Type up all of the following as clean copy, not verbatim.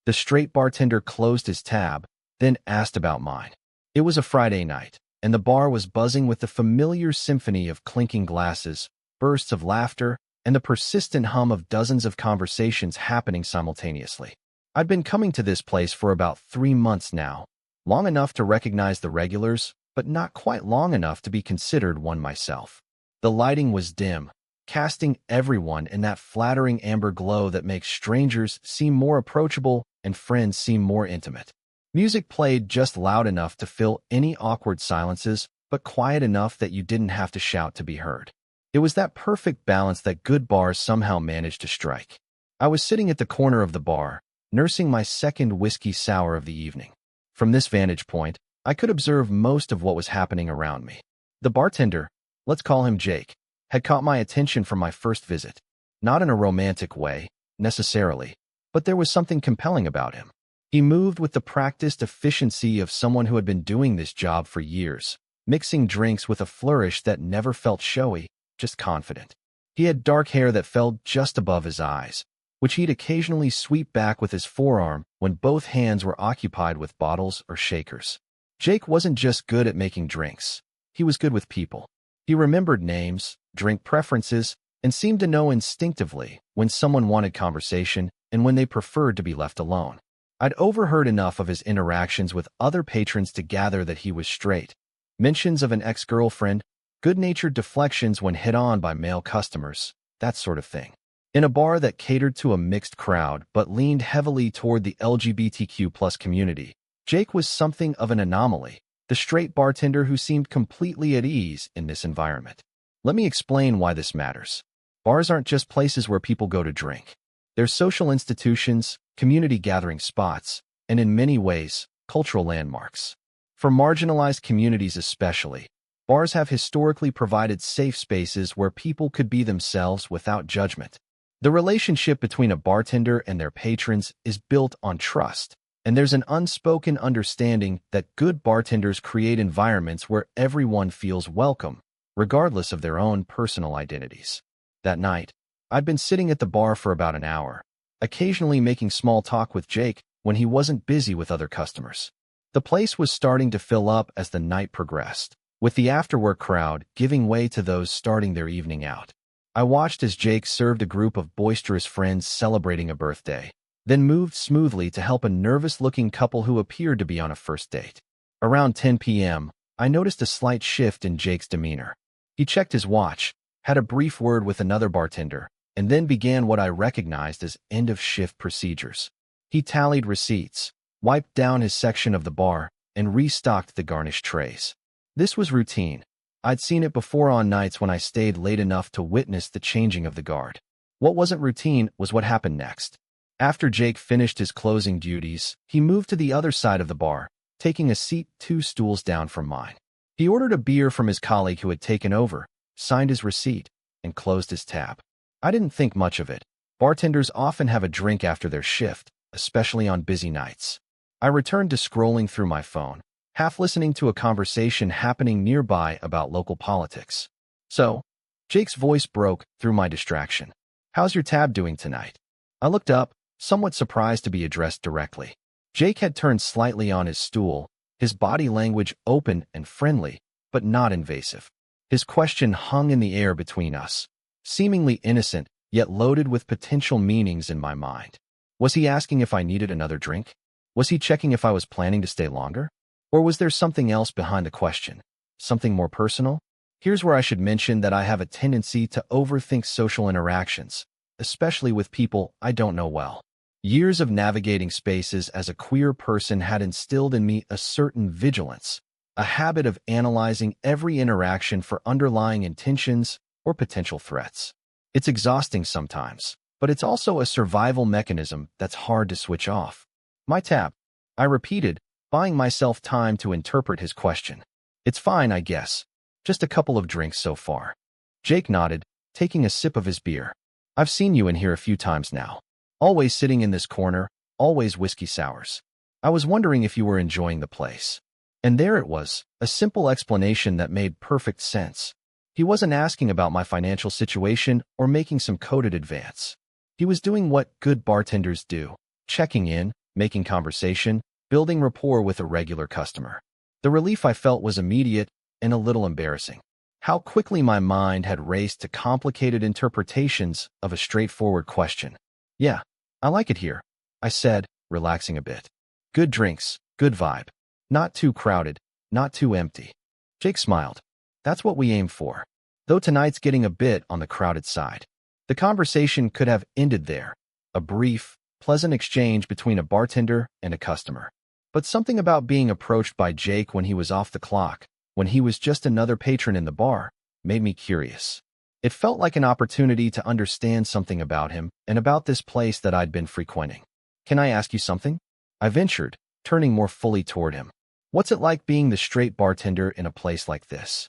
The straight bartender closed his tab, then asked about mine. It was a Friday night, and the bar was buzzing with the familiar symphony of clinking glasses, bursts of laughter, and the persistent hum of dozens of conversations happening simultaneously. I'd been coming to this place for about 3 months now, long enough to recognize the regulars, but not quite long enough to be considered one myself. The lighting was dim, casting everyone in that flattering amber glow that makes strangers seem more approachable and friends seem more intimate. Music played just loud enough to fill any awkward silences, but quiet enough that you didn't have to shout to be heard. It was that perfect balance that good bars somehow manage to strike. I was sitting at the corner of the bar, nursing my second whiskey sour of the evening. From this vantage point, I could observe most of what was happening around me. The bartender, let's call him Jake, had caught my attention from my first visit. Not in a romantic way, necessarily, but there was something compelling about him. He moved with the practiced efficiency of someone who had been doing this job for years, mixing drinks with a flourish that never felt showy, just confident. He had dark hair that fell just above his eyes, which he'd occasionally sweep back with his forearm when both hands were occupied with bottles or shakers. Jake wasn't just good at making drinks. He was good with people. He remembered names, drink preferences, and seemed to know instinctively when someone wanted conversation and when they preferred to be left alone. I'd overheard enough of his interactions with other patrons to gather that he was straight. Mentions of an ex-girlfriend, good-natured deflections when hit on by male customers, that sort of thing. In a bar that catered to a mixed crowd but leaned heavily toward the LGBTQ+ community, Jake was something of an anomaly, the straight bartender who seemed completely at ease in this environment. Let me explain why this matters. Bars aren't just places where people go to drink. They're social institutions, community gathering spots, and in many ways, cultural landmarks. For marginalized communities especially, bars have historically provided safe spaces where people could be themselves without judgment. The relationship between a bartender and their patrons is built on trust, and there's an unspoken understanding that good bartenders create environments where everyone feels welcome, regardless of their own personal identities. That night, I'd been sitting at the bar for about an hour, occasionally making small talk with Jake when he wasn't busy with other customers. The place was starting to fill up as the night progressed, with the afterwork crowd giving way to those starting their evening out. I watched as Jake served a group of boisterous friends celebrating a birthday, then moved smoothly to help a nervous-looking couple who appeared to be on a first date. Around 10 p.m., I noticed a slight shift in Jake's demeanor. He checked his watch, had a brief word with another bartender, and then began what I recognized as end-of-shift procedures. He tallied receipts, wiped down his section of the bar, and restocked the garnished trays. This was routine. I'd seen it before on nights when I stayed late enough to witness the changing of the guard. What wasn't routine was what happened next. After Jake finished his closing duties, he moved to the other side of the bar, taking a seat 2 stools down from mine. He ordered a beer from his colleague who had taken over, signed his receipt, and closed his tab. I didn't think much of it. Bartenders often have a drink after their shift, especially on busy nights. I returned to scrolling through my phone, half listening to a conversation happening nearby about local politics. So, Jake's voice broke through my distraction. "How's your tab doing tonight?" I looked up, somewhat surprised to be addressed directly. Jake had turned slightly on his stool, his body language open and friendly, but not invasive. His question hung in the air between us, seemingly innocent, yet loaded with potential meanings in my mind. Was he asking if I needed another drink? Was he checking if I was planning to stay longer? Or was there something else behind the question? Something more personal? Here's where I should mention that I have a tendency to overthink social interactions, especially with people I don't know well. Years of navigating spaces as a queer person had instilled in me a certain vigilance, a habit of analyzing every interaction for underlying intentions or potential threats. It's exhausting sometimes, but it's also a survival mechanism that's hard to switch off. "My tab," I repeated, buying myself time to interpret his question. "It's fine, I guess. Just a couple of drinks so far." Jake nodded, taking a sip of his beer. "I've seen you in here a few times now. Always sitting in this corner, always whiskey sours. I was wondering if you were enjoying the place." And there it was, a simple explanation that made perfect sense. He wasn't asking about my financial situation or making some coded advance. He was doing what good bartenders do, checking in, making conversation, building rapport with a regular customer. The relief I felt was immediate and a little embarrassing. How quickly my mind had raced to complicated interpretations of a straightforward question. "Yeah, I like it here," I said, relaxing a bit. "Good drinks, good vibe. Not too crowded, not too empty." Jake smiled. "That's what we aim for. Though tonight's getting a bit on the crowded side." The conversation could have ended there, a brief, pleasant exchange between a bartender and a customer. But something about being approached by Jake when he was off the clock, when he was just another patron in the bar, made me curious. It felt like an opportunity to understand something about him and about this place that I'd been frequenting. "Can I ask you something?" I ventured, turning more fully toward him. "What's it like being the straight bartender in a place like this?"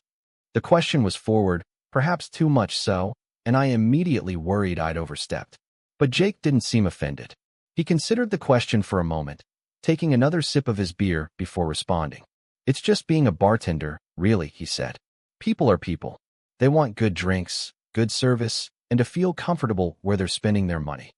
The question was forward, perhaps too much so, and I immediately worried I'd overstepped. But Jake didn't seem offended. He considered the question for a moment, taking another sip of his beer before responding. "It's just being a bartender, really," he said. "People are people. They want good drinks, good service, and to feel comfortable where they're spending their money."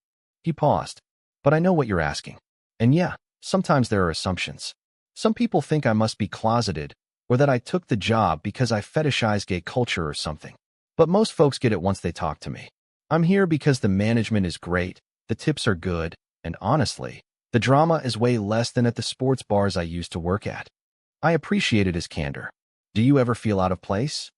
He paused. "But I know what you're asking. And yeah, sometimes there are assumptions. Some people think I must be closeted, or that I took the job because I fetishize gay culture or something. But most folks get it once they talk to me. I'm here because the management is great, the tips are good, and honestly, the drama is way less than at the sports bars I used to work at." I appreciated his candor. "Do you ever feel out of place?"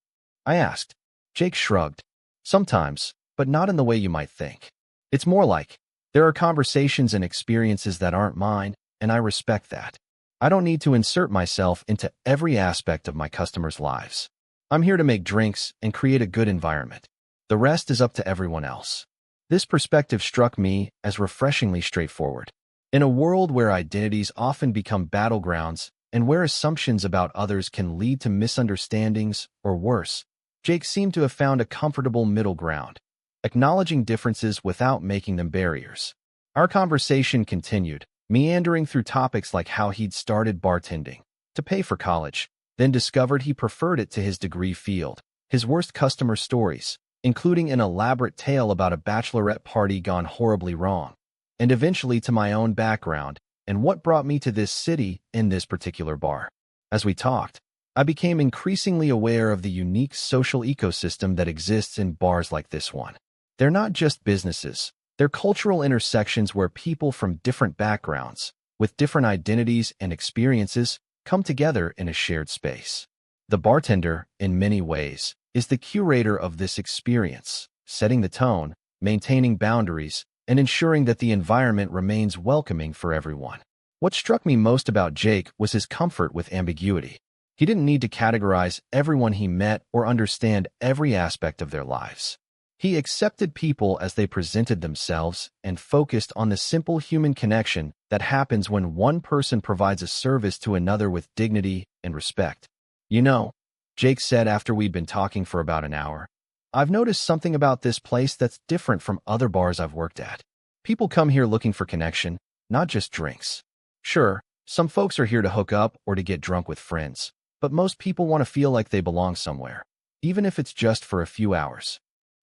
I asked. Jake shrugged. "Sometimes, but not in the way you might think. It's more like, there are conversations and experiences that aren't mine, and I respect that. I don't need to insert myself into every aspect of my customers' lives. I'm here to make drinks and create a good environment. The rest is up to everyone else." This perspective struck me as refreshingly straightforward. In a world where identities often become battlegrounds and where assumptions about others can lead to misunderstandings or worse, Jake seemed to have found a comfortable middle ground, acknowledging differences without making them barriers. Our conversation continued, meandering through topics like how he'd started bartending to pay for college, then discovered he preferred it to his degree field, his worst customer stories, including an elaborate tale about a bachelorette party gone horribly wrong, and eventually to my own background and what brought me to this city in this particular bar. As we talked, I became increasingly aware of the unique social ecosystem that exists in bars like this one. They're not just businesses, they're cultural intersections where people from different backgrounds, with different identities and experiences, come together in a shared space. The bartender, in many ways, is the curator of this experience, setting the tone, maintaining boundaries, and ensuring that the environment remains welcoming for everyone. What struck me most about Jake was his comfort with ambiguity. He didn't need to categorize everyone he met or understand every aspect of their lives. He accepted people as they presented themselves and focused on the simple human connection that happens when one person provides a service to another with dignity and respect. "You know," Jake said after we'd been talking for about an hour, "I've noticed something about this place that's different from other bars I've worked at. People come here looking for connection, not just drinks. Sure, some folks are here to hook up or to get drunk with friends, but most people want to feel like they belong somewhere, even if it's just for a few hours."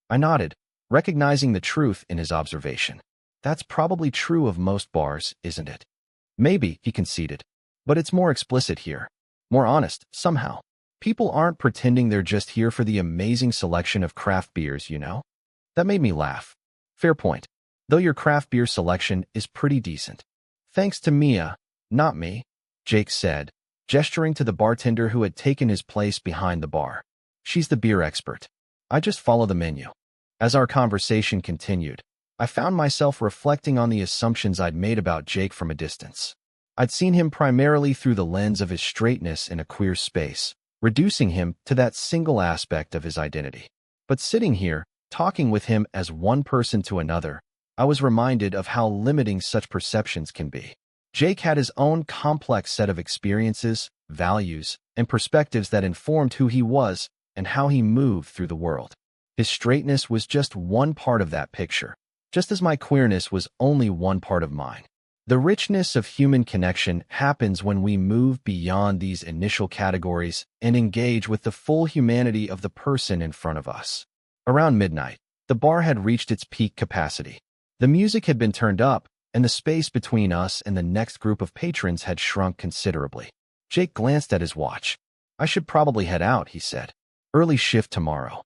I nodded, recognizing the truth in his observation. "That's probably true of most bars, isn't it?" "Maybe," he conceded, "but it's more explicit here. More honest, somehow. People aren't pretending they're just here for the amazing selection of craft beers, you know?" That made me laugh. "Fair point. Though your craft beer selection is pretty decent." "Thanks to Mia, not me," Jake said, gesturing to the bartender who had taken his place behind the bar. "She's the beer expert. I just follow the menu." As our conversation continued, I found myself reflecting on the assumptions I'd made about Jake from a distance. I'd seen him primarily through the lens of his straightness in a queer space, reducing him to that single aspect of his identity. But sitting here, talking with him as one person to another, I was reminded of how limiting such perceptions can be. Jake had his own complex set of experiences, values, and perspectives that informed who he was and how he moved through the world. His straightness was just one part of that picture, just as my queerness was only one part of mine. The richness of human connection happens when we move beyond these initial categories and engage with the full humanity of the person in front of us. Around midnight, the bar had reached its peak capacity. The music had been turned up, and the space between us and the next group of patrons had shrunk considerably. Jake glanced at his watch. "I should probably head out," he said. "Early shift tomorrow."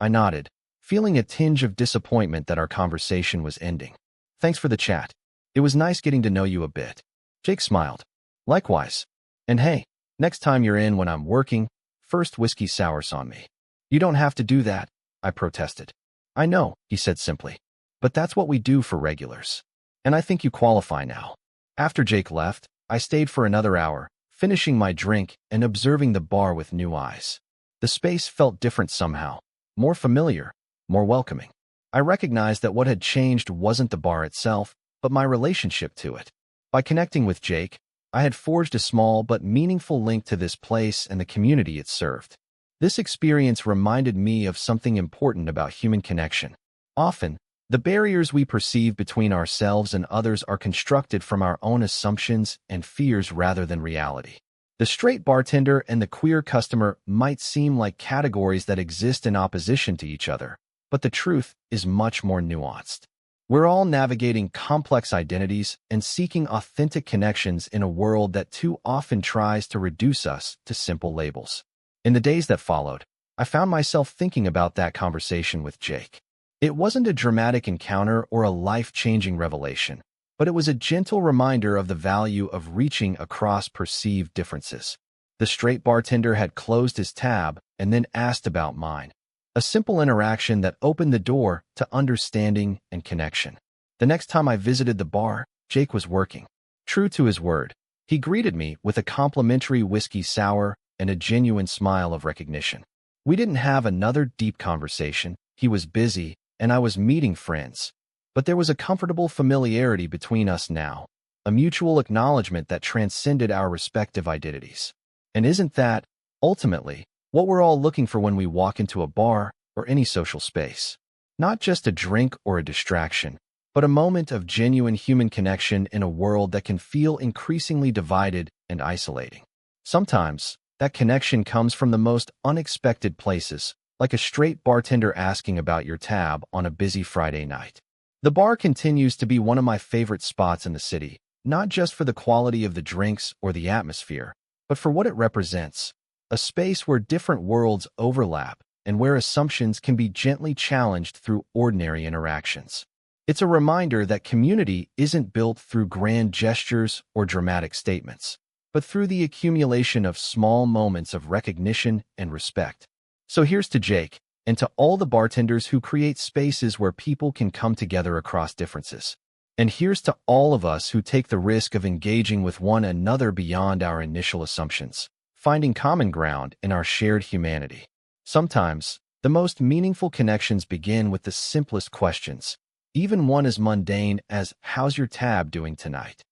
I nodded, feeling a tinge of disappointment that our conversation was ending. "Thanks for the chat. It was nice getting to know you a bit." Jake smiled. "Likewise. And hey, next time you're in when I'm working, first whiskey sours on me." "You don't have to do that," I protested. "I know," he said simply. "But that's what we do for regulars. And I think you qualify now." After Jake left, I stayed for another hour, finishing my drink and observing the bar with new eyes. The space felt different somehow, more familiar, more welcoming. I recognized that what had changed wasn't the bar itself, but my relationship to it. By connecting with Jake, I had forged a small but meaningful link to this place and the community it served. This experience reminded me of something important about human connection. Often, the barriers we perceive between ourselves and others are constructed from our own assumptions and fears rather than reality. The straight bartender and the queer customer might seem like categories that exist in opposition to each other, but the truth is much more nuanced. We're all navigating complex identities and seeking authentic connections in a world that too often tries to reduce us to simple labels. In the days that followed, I found myself thinking about that conversation with Jake. It wasn't a dramatic encounter or a life-changing revelation, but it was a gentle reminder of the value of reaching across perceived differences. The straight bartender had closed his tab and then asked about mine. A simple interaction that opened the door to understanding and connection. The next time I visited the bar, Jake was working. True to his word, he greeted me with a complimentary whiskey sour and a genuine smile of recognition. We didn't have another deep conversation. He was busy, and I was meeting friends. But there was a comfortable familiarity between us now, a mutual acknowledgement that transcended our respective identities. And isn't that, ultimately, what we're all looking for when we walk into a bar or any social space? Not just a drink or a distraction, but a moment of genuine human connection in a world that can feel increasingly divided and isolating. Sometimes, that connection comes from the most unexpected places, like a straight bartender asking about your tab on a busy Friday night. The bar continues to be one of my favorite spots in the city, not just for the quality of the drinks or the atmosphere, but for what it represents, a space where different worlds overlap and where assumptions can be gently challenged through ordinary interactions. It's a reminder that community isn't built through grand gestures or dramatic statements, but through the accumulation of small moments of recognition and respect. So here's to Jake, and to all the bartenders who create spaces where people can come together across differences. And here's to all of us who take the risk of engaging with one another beyond our initial assumptions, finding common ground in our shared humanity. Sometimes, the most meaningful connections begin with the simplest questions, even one as mundane as, "How's your tab doing tonight?"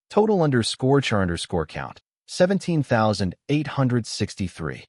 Total _char_count, 17,863.